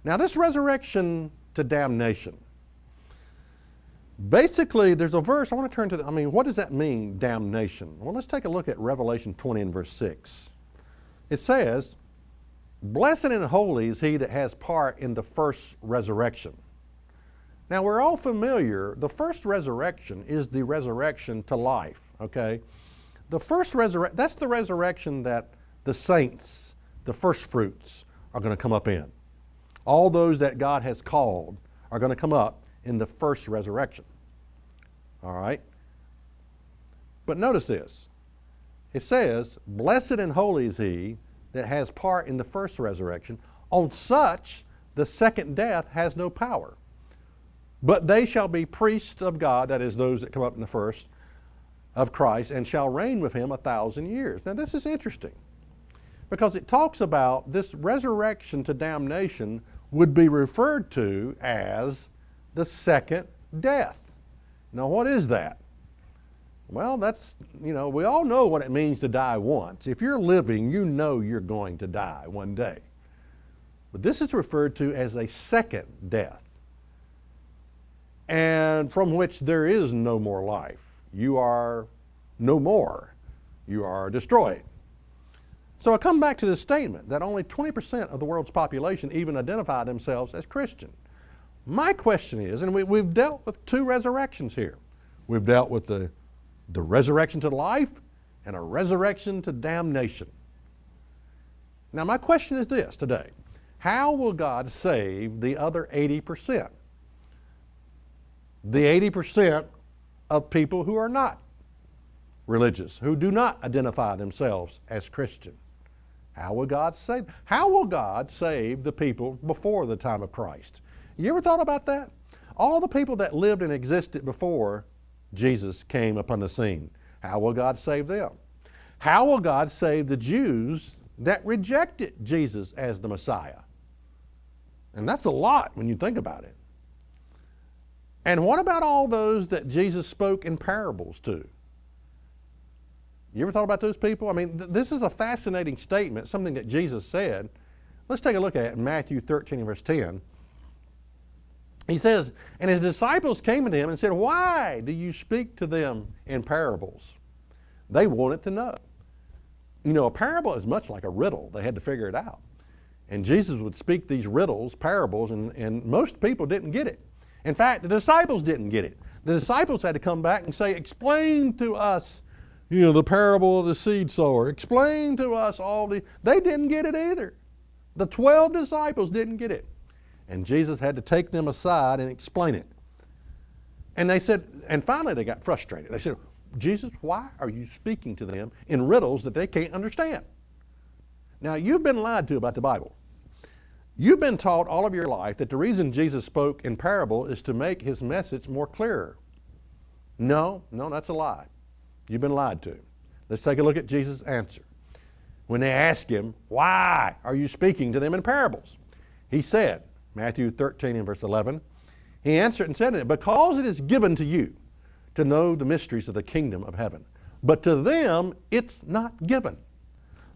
Now this resurrection to damnation. Basically, there's a verse, I want to turn to, what does that mean, damnation? Well, let's take a look at Revelation 20 and verse 6. It says, "Blessed and holy is he that has part in the first resurrection." Now, we're all familiar, the first resurrection is the resurrection to life, okay? The first resurrection, that's the resurrection that the saints, the first fruits, are going to come up in. All those that God has called are going to come up in the first resurrection. All right? But notice this. It says, "Blessed and holy is he that has part in the first resurrection. On such the second death has no power. But they shall be priests of God," that is, those that come up in the first, "of Christ, and shall reign with him 1,000 years." Now this is interesting, because it talks about this resurrection to damnation would be referred to as the second death. Now what is that? Well, that's, we all know what it means to die once. If you're living, you know you're going to die one day. But this is referred to as a second death, and from which there is no more life. You are no more. You are destroyed. So I come back to this statement that only 20% of the world's population even identify themselves as Christian. My question is, and we've dealt with two resurrections here. We've dealt with the resurrection to life and a resurrection to damnation. Now my question is this today: how will God save the other 80%? The 80% of people who are not religious, who do not identify themselves as Christian. How will God save? How will God save the people before the time of Christ? You ever thought about that? All the people that lived and existed before Jesus came upon the scene, how will God save them? How will God save the Jews that rejected Jesus as the Messiah? And that's a lot when you think about it. And what about all those that Jesus spoke in parables to? You ever thought about those people? This is a fascinating statement, something that Jesus said. Let's take a look at it in Matthew 13 and verse 10. He says, "And his disciples came to him and said, 'Why do you speak to them in parables?'" They wanted to know. A parable is much like a riddle. They had to figure it out. And Jesus would speak these riddles, parables, and most people didn't get it. In fact, the disciples didn't get it. The disciples had to come back and say, "Explain to us, the parable of the seed sower. Explain to us all the..." They didn't get it either. The 12 disciples didn't get it. And Jesus had to take them aside and explain it. And they said, and finally they got frustrated. They said, "Jesus, why are you speaking to them in riddles that they can't understand?" Now, you've been lied to about the Bible. You've been taught all of your life that the reason Jesus spoke in parable is to make his message more clearer. No, that's a lie. You've been lied to. Let's take a look at Jesus' answer. When they asked him, "Why are you speaking to them in parables?" He said, Matthew 13 and verse 11, he answered and said, "Because it is given to you to know the mysteries of the kingdom of heaven, but to them it's not given.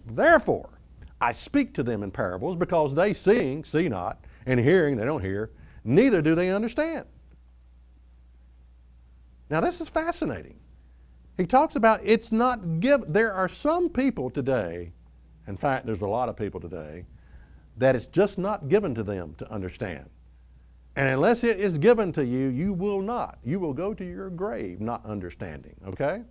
Therefore, I speak to them in parables, because they seeing, see not, and hearing, they don't hear, neither do they understand." Now this is fascinating. He talks about it's not given. There are some people today, in fact there's a lot of people today, that it's just not given to them to understand. And unless it is given to you, you will not. You will go to your grave not understanding, okay?